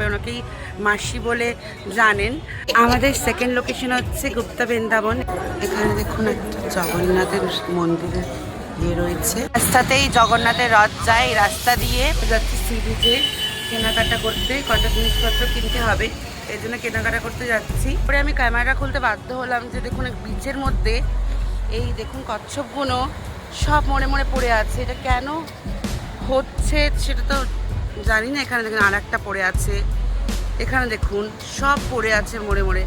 সবাই ওনাকেই মাসি বলে জানেন। আমাদের সেকেন্ড লোকেশন হচ্ছে গুপ্তা বৃন্দাবন। এখানে দেখুন একটা জগন্নাথের মন্দিরের ইয়ে রয়েছে, রাস্তাতেই জগন্নাথের রথ যায়, এই রাস্তা দিয়ে যাচ্ছে সি বিচে কেনাকাটা করতে, কটা জিনিসপত্র কিনতে হবে, এই জন্য কেনাকাটা করতে যাচ্ছি। পরে আমি ক্যামেরাটা খুলতে বাধ্য হলাম যে দেখুন বিচের মধ্যে এই দেখুন কচ্ছপগুলো সব মরে মরে পড়ে আছে। এটা কেন হচ্ছে সেটা তো জানি না। এখানে দেখুন আর একটা পড়ে আছে, এখানে দেখুন সব পড়ে আছে মরে মরে।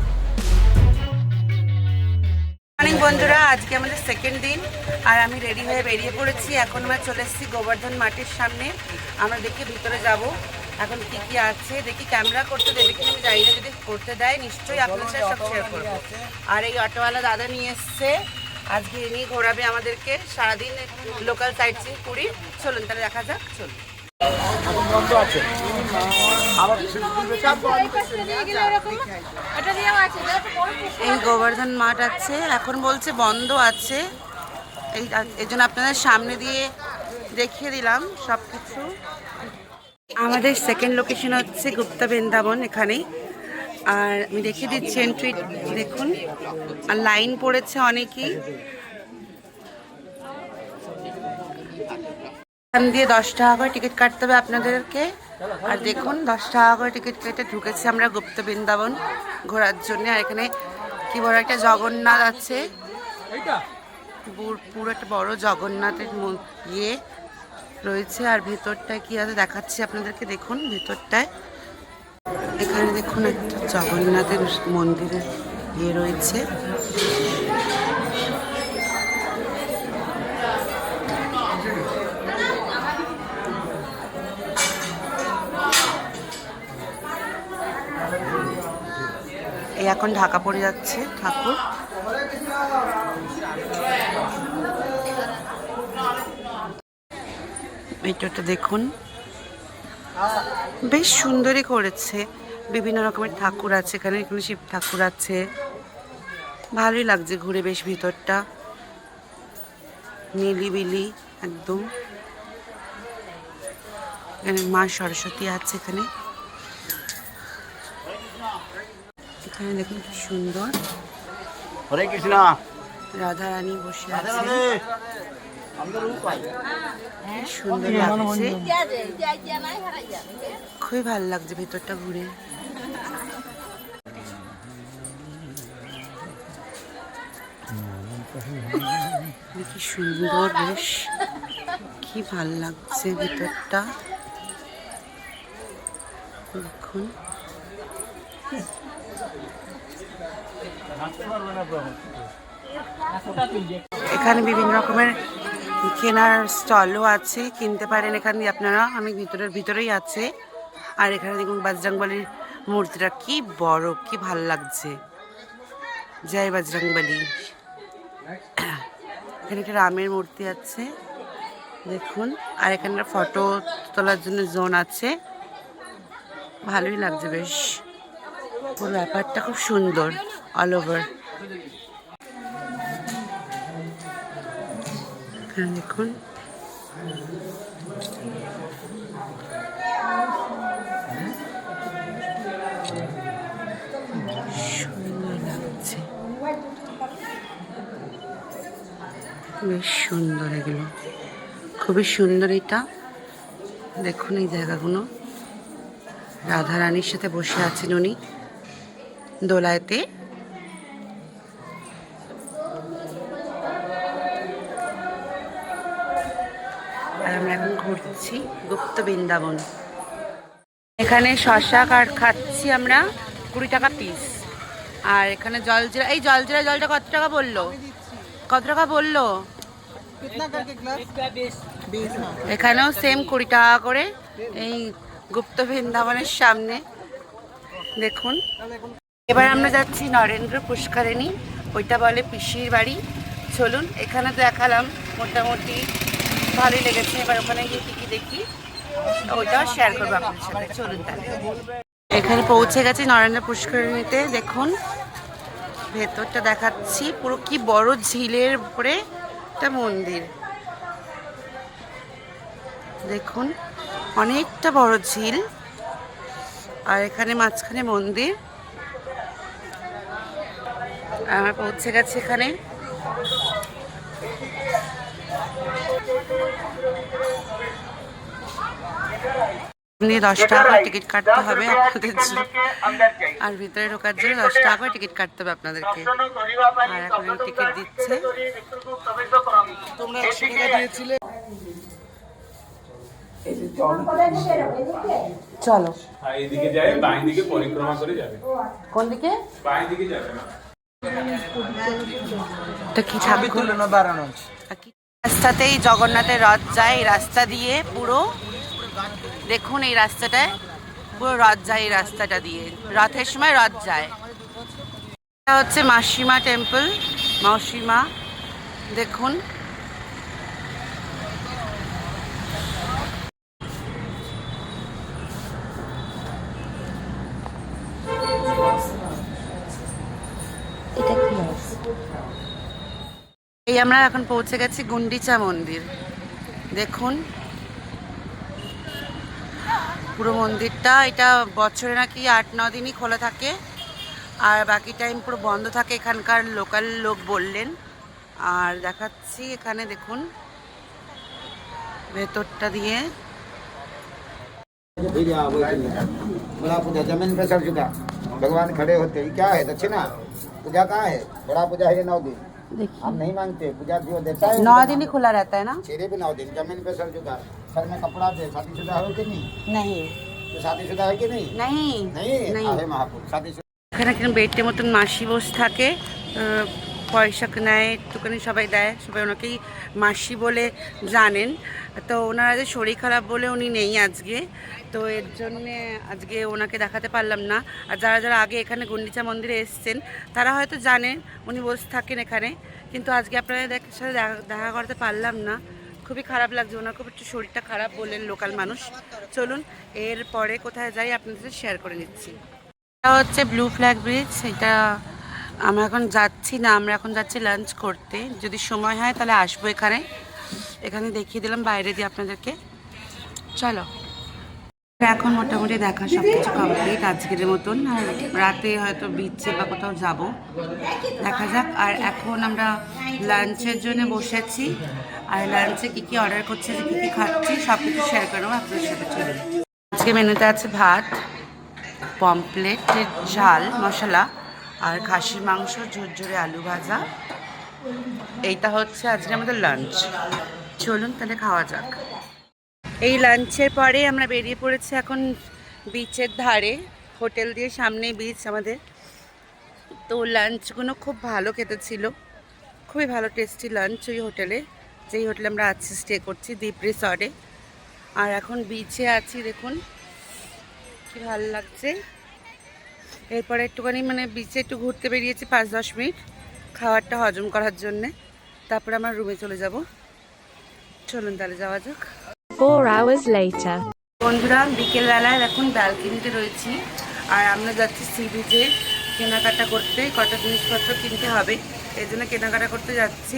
মর্নিং বন্ধুরা, আজকে আমাদের সেকেন্ড দিন আর আমি রেডি হয়ে বেরিয়ে পড়েছি। এখন আমরা চলে এসেছি গোবর্ধন মাঠের সামনে। আমরা দেখি ভিতরে যাব, এখন কি কি আছে দেখি। ক্যামেরা করতে দেবে কিনা আমি জানি না, যদি করতে দেয় নিশ্চয়ই আপনার সাথে সব শেয়ার করবো। আর এই অটোওয়ালা দাদা নিয়ে এসছে, আজকে নিয়ে ঘোরাবে আমাদেরকে সারাদিন লোকাল সাইট সিন পুরী। চলুন তাহলে দেখা যাক, চলুন। এই গোবর্ধন মাঠ আছে, এখন বলছে বন্ধ আছে, এই জন্য আপনাদের সামনে দিয়ে দেখিয়ে দিলাম সব কিছু। আমাদের সেকেন্ড লোকেশন হচ্ছে গুপ্তা বৃন্দাবন এখানেই। আর আমি দেখিয়ে দিচ্ছি এন্ট্রি দেখুন, আর লাইন পড়েছে অনেকেই। এখান দিয়ে 10 টাকা করে টিকিট কাটতে হবে আপনাদেরকে। আর দেখুন 10 টাকা করে টিকিট কেটে ঢুকেছি আমরা গুপ্ত বৃন্দাবন ঘোরার জন্য। আর এখানে কি বড় একটা জগন্নাথ আছে, পুরো একটা বড় জগন্নাথের ইয়ে রয়েছে। আর ভেতরটায় কি আছে দেখাচ্ছি আপনাদেরকে, দেখুন ভেতরটায়। এখানে দেখুন একটা জগন্নাথের মন্দিরের ইয়ে রয়েছে। এই এখন ঢাকা পড়ে যাচ্ছে ঠাকুর। এইটা দেখুন বেশ সুন্দরই করেছে, বিভিন্ন রকমের ঠাকুর আছে এখানে। এখানে শিব ঠাকুর আছে, ভালোই লাগছে ঘুরে বেশ। ভিতরটা নিলিবিলি একদম। এখানে মা সরস্বতী আছে এখানে। এখানে দেখুন কি সুন্দর, হরে কৃষ্ণ, রাধা রানী বসে আছে, সুন্দর লাগছে, খুবই ভালো লাগছে ভেতরটা ঘুরে। কি সুন্দর, বেশ কি ভালো লাগছে ভেতরটা দেখুন। এখানে বিভিন্ন রকমের কেনার স্টলও আছে, কিনতে পারেন এখান দিয়ে আপনারা। আমি ভিতরেই আছে। আর এখানে দেখুন বজরংবলীর মূর্তিটা কি বড়, কি ভাল লাগছে। জয় বজরংবলী। এখানে একটা রামের মূর্তি আছে দেখুন। আর এখানে ফটো তোলার জন্য জোন আছে, ভালোই লাগছে বেশ। পুরো ব্যাপারটা খুব সুন্দর অল ওভার। এখানে দেখুন সুন্দর লাগছে, বেশ সুন্দর, এগুলো খুবই সুন্দর। এটা দেখুন এই জায়গাগুলো, রাধা রানীর সাথে বসে আছেন উনি দোলাইতে। আর আমরা এখন ঘুরছি গুপ্ত বৃন্দাবন। এখানে শশা খাচ্ছি আমরা, 20 টাকা পিস। আর এখানে জলজিরা, এই জলজিরা জলটা কত টাকা বললো, কত টাকা বললো? এখানেও সেম 20 টাকা করে। এই গুপ্ত বৃন্দাবনের সামনে দেখুন। এবার আমরা যাচ্ছি নরেন্দ্র পুষ্করিণী, ওইটা বলে পিসির বাড়ি। চলুন, এখানে দেখালাম মোটামুটি ভালোই লেগেছে। এবার ওখানে গিয়ে কী দেখি ওইটাও শেয়ার করবো আপনার সাথে। চলুন তাহলে। এখানে পৌঁছে গেছি নরেন্দ্র পুষ্করিণীতে। দেখুন ভেতরটা দেখাচ্ছি, পুরো কি বড় ঝিলের উপরে একটা মন্দির দেখুন, অনেকটা বড় ঝিল। আর এখানে মাঝখানে মন্দির। আমরা পৌঁছে গেছি এখানে। আপনি 10 টাকা করে টিকিট কাটতে হবে আপনাদের, আর ভিতরে ঢোকার জন্য 10 টাকা করে টিকিট কাটতে হবে আপনাদেরকে। আর এখন টিকিট দিচ্ছে। তোমরা 100 টাকা দিয়েছিলে। চলো এইদিকে যাবে, বাঁ দিকে পরিক্রমা করে যাবে। কোন দিকে? বাঁ দিকে যাবে না। তো কি ছাবি তুলে না বাড়ানো রাস্তাতেই জগন্নাথের রথ যায়। এই রাস্তা দিয়ে পুরো দেখুন, এই রাস্তাটায় পুরো রথ যায়। এই রাস্তাটা দিয়ে রথের সময় রথ যায়। এটা হচ্ছে মাসিমা টেম্পল, মাসিমা। দেখুন এই আমরা এখন পৌঁছে গেছি গুন্ডিচা মন্দির। দেখুন পুরো মন্দিরটা, এটা বছরে নাকি 8-9 দিনই খোলা থাকে, আর বাকি টাইম পুরো বন্ধ থাকে, এখানকার লোকাল লোক বললেন। আর দেখাচ্ছি এখানে দেখুন ভেতরটা দিয়ে। बड़ा पूजा जमीन पे सर चुका, भगवान खड़े होते ही क्या है दक्षिणा पूजा कहाँ है? बड़ा पूजा है 9 दिन। हम नहीं मांगते, पूजा जो देता है 9 दिन ही खुला रहता है ना? चेहरे पे 9 दिन जमीन पे सर चुका, सर में कपड़ा दे। शादीशुदा हो कि नहीं? नहीं तो शादीशुदा है कि नहीं? नहीं नहीं आहे महापुरुष शादीशुदा। এখানে কিন্তু বেডের মতন মাসি বসে থাকে, পয়সা নেয়, একটুখানি সবাই দেয়, সবাই ওনাকেই মাসি বলে জানেন। তো ওনারা যে শরীর খারাপ বলে উনি নেই আজকে, তো এর জন্যে আজকে ওনাকে দেখাতে পারলাম না। আর যারা যারা আগে এখানে গুন্ডিচা মন্দিরে এসছেন তারা হয়তো জানেন উনি বসে থাকেন এখানে, কিন্তু আজকে আপনাদের সাথে দেখা করতে পারলাম না। খুবই খারাপ লাগছে, ওনার খুব একটু শরীরটা খারাপ বললেন লোকাল মানুষ। চলুন এর পরে কোথায় যাই আপনাদের সাথে শেয়ার করে নিচ্ছি। এটা হচ্ছে ব্লু ফ্ল্যাগ ব্রিজ। এটা আমরা এখন যাচ্ছি না, আমরা এখন যাচ্ছি লাঞ্চ করতে। যদি সময় হয় তাহলে আসবো এখানে। এখানে দেখিয়ে দিলাম বাইরে দিয়ে আপনাদেরকে। চলো এখন মোটামুটি দেখা সব কিছু কমপ্লিট আজকের মতন। আর রাতে হয়তো বিচে বা কোথাও যাব, দেখা যাক। আর এখন আমরা লাঞ্চের জন্য বসেছি, আর লাঞ্চে কী কী অর্ডার করছি, যে কী কী খাচ্ছি সব কিছু শেয়ার করবো আপনাদের সাথে। চলুন আজকে মেনুতে আছে ভাত, পমপ্লেটের ঝাল মশলা, আর খাসির মাংস, ঝুরঝুরে আলু ভাজা। এইটা হচ্ছে আজকে আমাদের লাঞ্চ। চলুন তাহলে খাওয়া যাক। এই লাঞ্চের পরে আমরা বেরিয়ে পড়েছি এখন বিচের ধারে, হোটেল দিয়ে সামনেই বিচ আমাদের। তো লাঞ্চগুলো খুব ভালো খেতে ছিল, খুবই ভালো টেস্টি লাঞ্চ ওই হোটেলে, যেই হোটেলে আমরা আছি স্টে করছি, দ্বীপ রিসর্টে। আর এখন বিচে আছি, দেখুন কি ভালো লাগছে। এরপরে একটুখানি মানে বিচে একটু ঘুরতে বেরিয়েছি 5-10 মিনিট খাবারটা হজম করার জন্যে, তারপরে আমার রুমে চলে যাব। চলুন তাহলে যাওয়া যাক। 4 hours later. বন্ধুরা বিকেলবেলায় এখন ব্যালকনিতে রয়েছি, আর আমরা যাচ্ছি সি বিচে কেনাকাটা করতে। কটা জিনিসপত্র কিনতে হবে, এই জন্য কেনাকাটা করতে যাচ্ছি।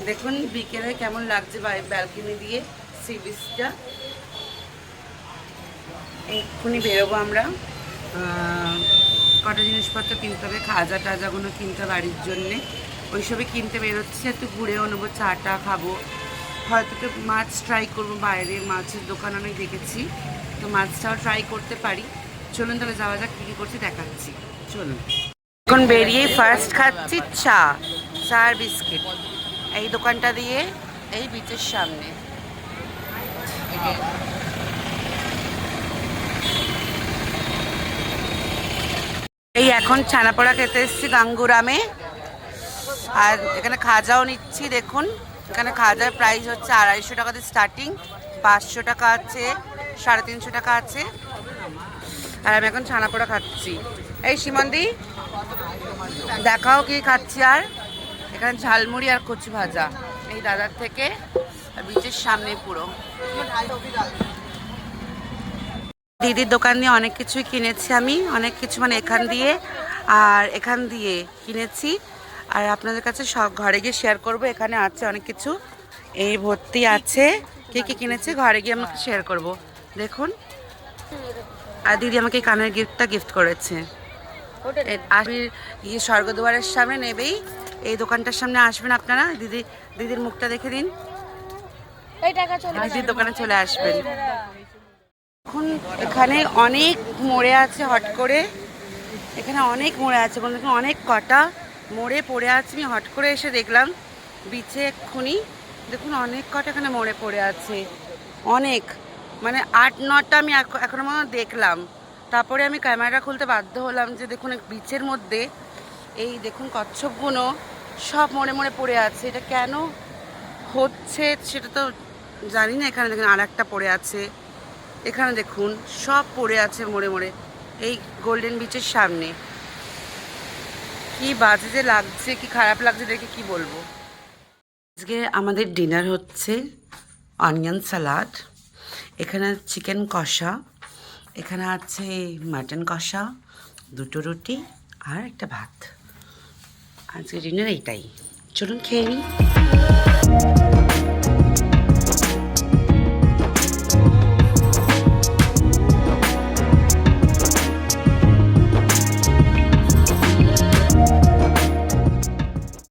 দেখুন বিকেলে কেমন লাগছে ব্যালকনি দিয়ে সি বিচটা। এক্ষুনি বেরোবো আমরা, কটা জিনিসপত্র কিনতে হবে, খাজা টাজাগুলো কিনতে বাড়ির জন্যে, ওইসবই কিনতে বেরোচ্ছি। একটু ঘুরেও নেবো, চাটা খাবো, হয়তো একটু মাছ ট্রাই করবো। বাইরে মাছের দোকান অনেক দেখেছি, তো মাছটাও ট্রাই করতে পারি। চলুন তাহলে যাওয়া যাক, কী কী করছি দেখাচ্ছি। চলুন এখন বেরিয়ে ফার্স্ট খাচ্ছি চা আর বিস্কিট এই দোকানটা দিয়ে, এই বিচের সামনে। এই এখন ছানাপোড়া খেতে এসেছি গাঙ্গুরামে, আর এখানে খাজাও নিচ্ছি। দেখুন এখানে খাজার প্রাইস হচ্ছে 250 টাকাতে স্টার্টিং, 500 টাকা আছে, 350 টাকা আছে। আর আমি এখন ছানাপোড়া খাচ্ছি। এই সীমন্দি দেখাও কি খাচ্ছি। আর এখানে ঝালমুড়ি আর কচু ভাজা এই দাদার থেকে, বিচের সামনে পুরো। দিদির দোকান দিয়ে অনেক কিছুই কিনেছি আমি, অনেক কিছু মানে এখান দিয়ে আর এখান দিয়ে কিনেছি, আর আপনাদের কাছে সব ঘরে গিয়ে শেয়ার করব। এখানে আছে অনেক কিছু, এই ভর্তি আছে, কে কী কিনেছে ঘরে গিয়ে আমাকে শেয়ার করব। দেখুন আর দিদি আমাকে এই কানের গিফটটা গিফট করেছে। আবির স্বর্গদুয়ারের সামনে নেবেই এই দোকানটার সামনে আসবেন আপনারা। দিদির মুখটা দেখে দিন, দিদির দোকানে চলে আসবেন। এখন এখানে অনেক মোড়ে আছে, হট করে এখানে অনেক মোড়ে আছে, দেখুন অনেক কটা মোড়ে পড়ে আছে। আমি হট করে এসে দেখলাম বিচে এক্ষুনি, দেখুন অনেক কটা এখানে মোড়ে পড়ে আছে, অনেক, মানে 8-9টা আমি এখনো মনে দেখলাম। তারপরে আমি ক্যামেরা খুলতে বাধ্য হলাম যে দেখুন বিচের মধ্যে এই দেখুন কচ্ছপগুলো সব মোড়ে মোড়ে পড়ে আছে। এটা কেন হচ্ছে সেটা তো জানি না। এখানে দেখুন আর একটা পড়ে আছে, এখানে দেখুন সব পড়ে আছে মোড়ে মোড়ে এই গোল্ডেন বিচের সামনে। কি বাজে যে লাগছে, কি খারাপ লাগছে দেখে কি বলবো। আজকে আমাদের ডিনার হচ্ছে অনিয়ন সালাড, এখানে চিকেন কষা, এখানে আছে মাটন কষা, 2টো রুটি আর একটা ভাত। আজকে ডিনার এইটাই, চলুন খেয়ে নিই।